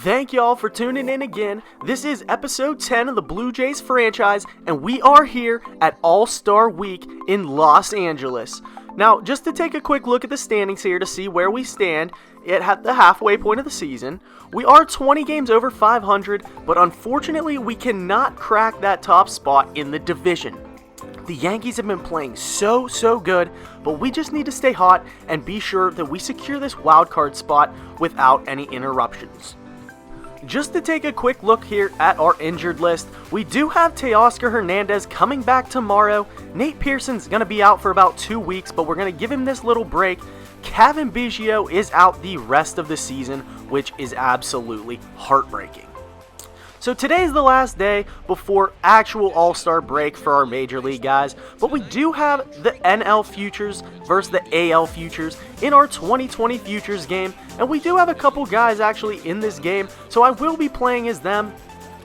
Thank y'all for tuning in again. This is episode 10 of the Blue Jays franchise, and we are here at All-Star Week in Los Angeles. Now, just to take a quick look at the standings here to see where we stand at the halfway point of the season, we are 20 games over 500, but unfortunately we cannot crack that top spot in the division. The Yankees have been playing so good, but we just need to stay hot and be sure that we secure this wild card spot without any interruptions. Just to take a quick look here at our injured list, we do have Teoscar Hernandez coming back tomorrow. Nate Pearson's going to be out for about 2 weeks, but we're going to give him this little break. Kevin Biggio is out the rest of the season, which is absolutely heartbreaking. So today's the last day before actual All-Star break for our Major League guys, but we do have the NL Futures versus the AL Futures in our 2020 Futures game, and we do have a couple guys actually in this game, so I will be playing as them.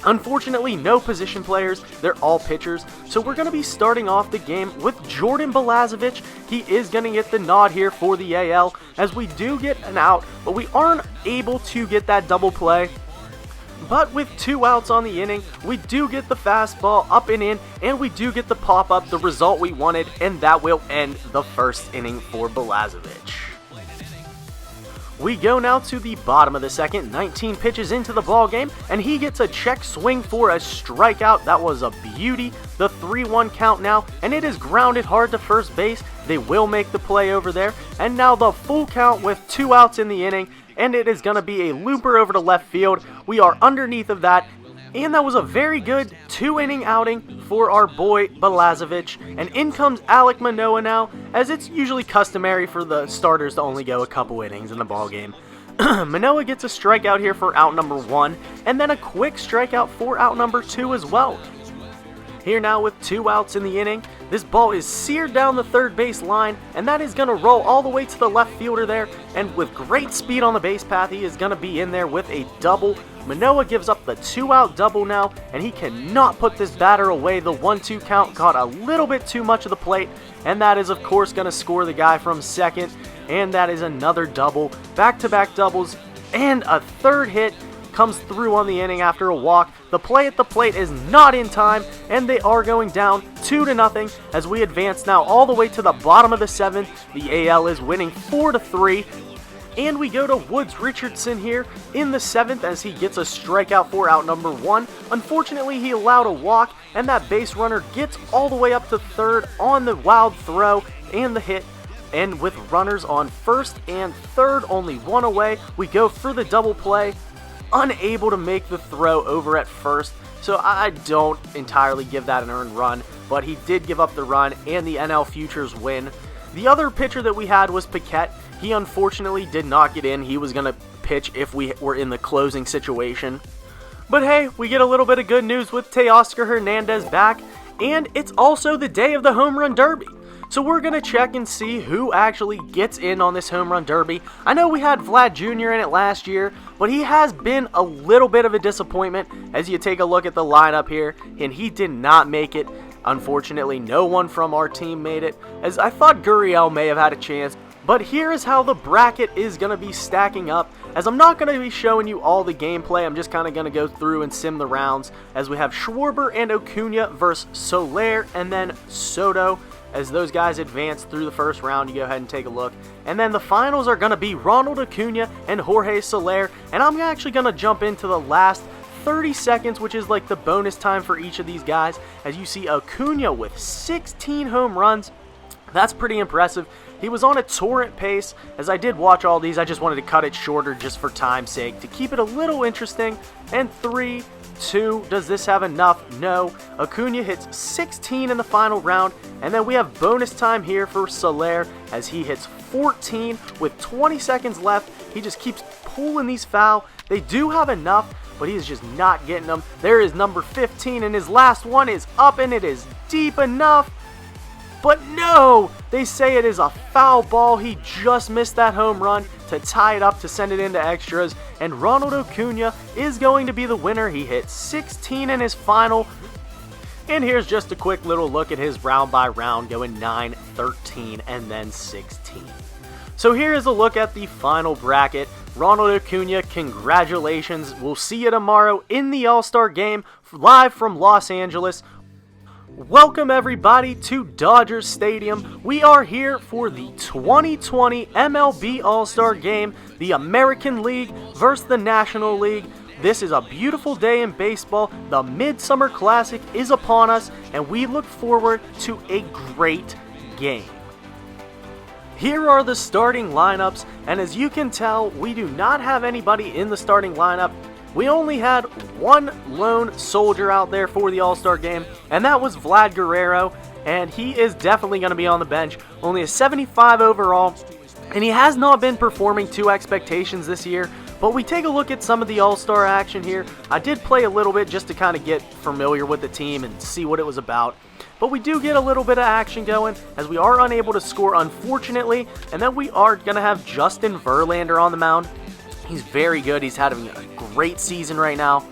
Unfortunately, no position players, they're all pitchers, so we're going to be starting off the game with Jordan Balazovic. He is going to get the nod here for the AL, as we do get an out, but we aren't able to get that double play. But with 2 outs on the inning, we do get the fastball up and in, and we do get the pop-up, the result we wanted, and that will end the first inning for Balazovic. We go now to the bottom of the second, 19 pitches into the ball game, and he gets a check swing for a strikeout. That was a beauty. The 3-1 count now, and it is grounded hard to first base. They will make the play over there, and now the full count with 2 outs in the inning, and it is going to be a looper over to left field. We are underneath of that, and that was a very good 2-inning outing for our boy Balazovic. And in comes Alek Manoah now, as it's usually customary for the starters to only go a couple innings in the ball game. Manoah gets a strikeout here for out number 1, and then a quick strikeout for out number 2 as well. Here now with 2 outs in the inning, this ball is seared down the third base line, and that is going to roll all the way to the left fielder there, and with great speed on the base path, he is going to be in there with a double. Manoah gives up the 2-out double now, and he cannot put this batter away. The 1-2 count got a little bit too much of the plate, and that is of course going to score the guy from second, and that is another double. Back-to-back doubles, and a third hit comes through on the inning after a walk. The play at the plate is not in time, and they are going down 2-0 as we advance now all the way to the bottom of the 7th. The AL is winning 4-3, and we go to Woods Richardson here in the 7th as he gets a strikeout for out number 1. Unfortunately, he allowed a walk, and that base runner gets all the way up to third on the wild throw and the hit. And with runners on first and third, only 1 away, we go for the double play. Unable to make the throw over at first, so I don't entirely give that an earned run, but he did give up the run and the NL Futures win. The other pitcher that we had was Paquette. He unfortunately did not get in. He was going to pitch if we were in the closing situation. But hey, we get a little bit of good news with Teoscar Hernandez back, and it's also the day of the Home Run Derby. So we're going to check and see who actually gets in on this Home Run Derby. I know we had Vlad Jr. in it last year, but he has been a little bit of a disappointment as you take a look at the lineup here, and he did not make it. Unfortunately, no one from our team made it, as I thought Gurriel may have had a chance. But here is how the bracket is going to be stacking up, as I'm not going to be showing you all the gameplay. I'm just kind of going to go through and sim the rounds, as we have Schwarber and Acuna versus Soler and then Soto. As those guys advance through the first round, you go ahead and take a look. And then the finals are going to be Ronald Acuna and Jorge Soler. And I'm actually going to jump into the last 30 seconds, which is like the bonus time for each of these guys. As you see Acuna with 16 home runs. That's pretty impressive. He was on a torrent pace. As I did watch all these, I just wanted to cut it shorter just for time's sake to keep it a little interesting. And 3, 2, does this have enough? No. Acuna hits 16 in the final round, and then we have bonus time here for Soler as he hits 14 with 20 seconds left. He just keeps pulling these foul. They do have enough, but he is just not getting them. There is number 15, and his last one is up, and it is deep enough. But no, they say it is a foul ball. He just missed that home run to tie it up to send it into extras. And Ronald Acuna is going to be the winner. He hit 16 in his final. And here's just a quick little look at his round by round, going 9, 13, and then 16. So here is a look at the final bracket. Ronald Acuna, congratulations. We'll see you tomorrow in the All-Star Game, live from Los Angeles. Welcome everybody to Dodger Stadium. We are here for the 2020 MLB All-Star Game, the American League versus the National League. This is a beautiful day in baseball. The Midsummer Classic is upon us, and we look forward to a great game. Here are the starting lineups, and as you can tell, we do not have anybody in the starting lineup. We only had one lone soldier out there for the All-Star Game, and that was Vlad Guerrero, and he is definitely going to be on the bench. Only a 75 overall, and he has not been performing to expectations this year. But we take a look at some of the All-Star action here. I did play a little bit just to kind of get familiar with the team and see what it was about. But we do get a little bit of action going as we are unable to score, unfortunately. And then we are going to have Justin Verlander on the mound. He's very good. He's having a great season right now.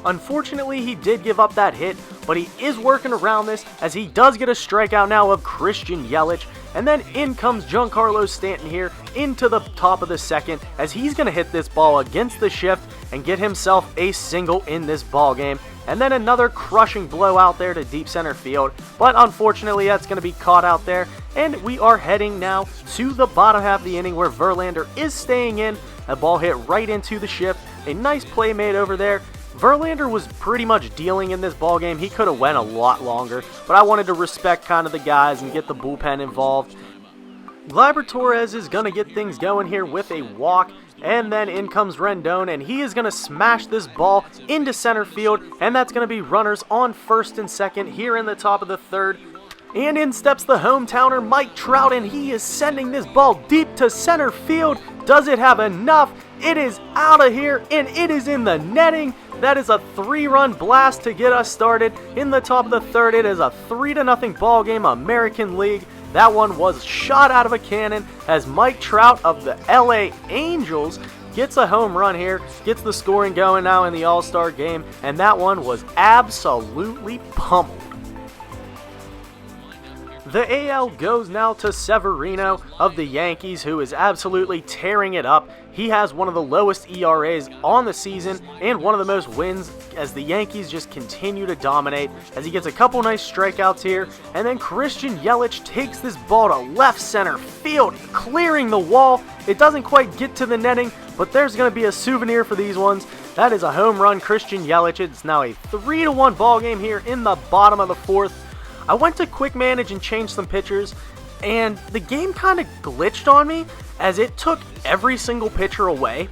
Unfortunately, he did give up that hit, but he is working around this as he does get a strikeout now of Christian Yelich. And then in comes Giancarlo Stanton here into the top of the second as he's going to hit this ball against the shift and get himself a single in this ball game. And then another crushing blow out there to deep center field. But unfortunately, that's going to be caught out there. And we are heading now to the bottom half of the inning where Verlander is staying in. A ball hit right into the shift. A nice play made over there. Verlander was pretty much dealing in this ball game. He could have went a lot longer, but I wanted to respect kind of the guys and get the bullpen involved. Gleyber Torres is going to get things going here with a walk, and then in comes Rendon, and he is going to smash this ball into center field, and that's going to be runners on first and second here in the top of the third. And in steps the hometowner, Mike Trout, and he is sending this ball deep to center field. Does it have enough? It is out of here, and it is in the netting. That is a 3-run blast to get us started. In the top of the third, it is a 3-0 ball game, American League. That one was shot out of a cannon as Mike Trout of the LA Angels gets a home run here, gets the scoring going now in the All-Star Game, and that one was absolutely pummeled. The AL goes now to Severino of the Yankees, who is absolutely tearing it up. He has one of the lowest ERAs on the season and one of the most wins as the Yankees just continue to dominate as he gets a couple nice strikeouts here. And then Christian Yelich takes this ball to left center field, clearing the wall. It doesn't quite get to the netting, but there's going to be a souvenir for these ones. That is a home run, Christian Yelich. It's now a 3-1 ball game here in the bottom of the fourth. I went to quick manage and changed some pitchers, and the game kind of glitched on me as it took every single pitcher away,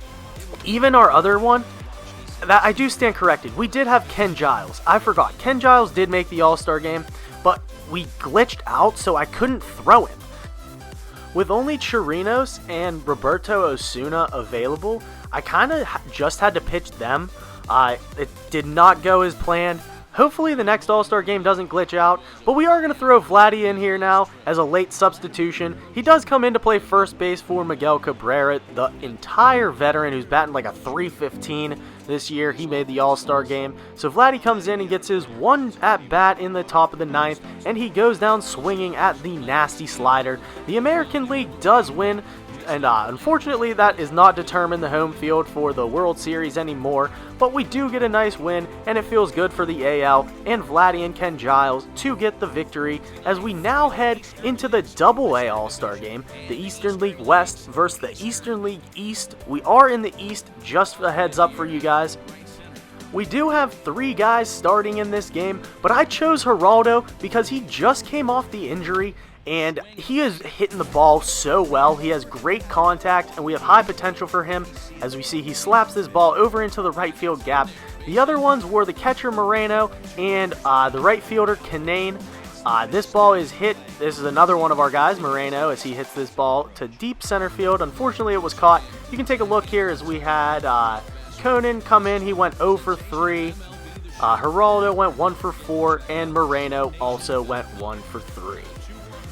even our other one. That I do stand corrected. We did have Ken Giles. I forgot. Ken Giles did make the All-Star Game, but we glitched out, so I couldn't throw him. With only Chirinos and Roberto Osuna available, I kind of just had to pitch them. It did not go as planned. Hopefully the next All-Star Game doesn't glitch out, but we are going to throw Vladdy in here now as a late substitution. He does come in to play first base for Miguel Cabrera, the entire veteran who's batting like a .315 this year. He made the All-Star Game. So Vladdy comes in and gets his one at-bat in the top of the ninth, and he goes down swinging at the nasty slider. The American League does win, and unfortunately that is not determined the home field for the World Series anymore, but we do get a nice win, and it feels good for the AL and Vladdy and Ken Giles to get the victory as we now head into the AA All-Star Game, the Eastern League West versus the Eastern League East. We are in the East, just a heads up for you guys. We do have 3 guys starting in this game, but I chose Geraldo because he just came off the injury and he is hitting the ball so well. He has great contact, and we have high potential for him. As we see, he slaps this ball over into the right field gap. The other ones were the catcher Moreno and the right fielder Canane. This ball is hit. This is another one of our guys, Moreno, as he hits this ball to deep center field. Unfortunately, it was caught. You can take a look here as we had Conan come in. He went 0 for 3. Geraldo went 1 for 4, and Moreno also went 1 for 3.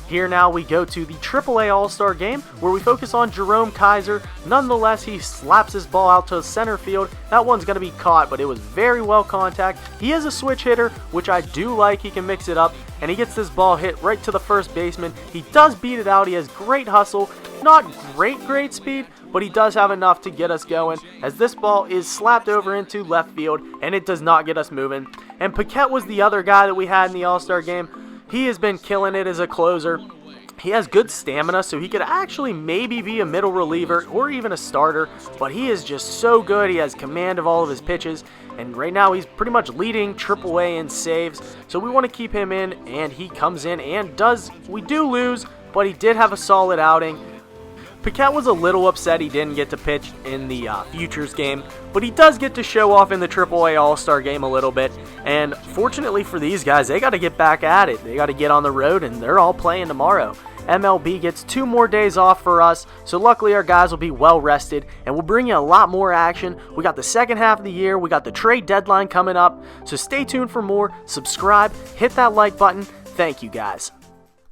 Here now we go to the AAA All-Star Game where we focus on Jerome Kaiser. Nonetheless, he slaps his ball out to center field. That one's going to be caught, but it was very well contact. He is a switch hitter, which I do like. He can mix it up, and he gets this ball hit right to the first baseman. He does beat it out. He has great hustle, not great speed, but he does have enough to get us going, as this ball is slapped over into left field, and it does not get us moving. And Paquette was the other guy that we had in the All-Star game. He has been killing it as a closer. He has good stamina, so he could actually maybe be a middle reliever or even a starter, but he is just so good. He has command of all of his pitches, and right now he's pretty much leading AAA in saves, so we want to keep him in, and he comes in and does. We do lose, but he did have a solid outing. Paquette was a little upset he didn't get to pitch in the Futures game, but he does get to show off in the AAA All-Star game a little bit, and fortunately for these guys, they got to get back at it. They got to get on the road, and they're all playing tomorrow. MLB gets 2 more days off for us, so luckily our guys will be well rested, and we'll bring you a lot more action. We got the second half of the year, we got the trade deadline coming up, so stay tuned for more, subscribe, hit that like button. Thank you guys.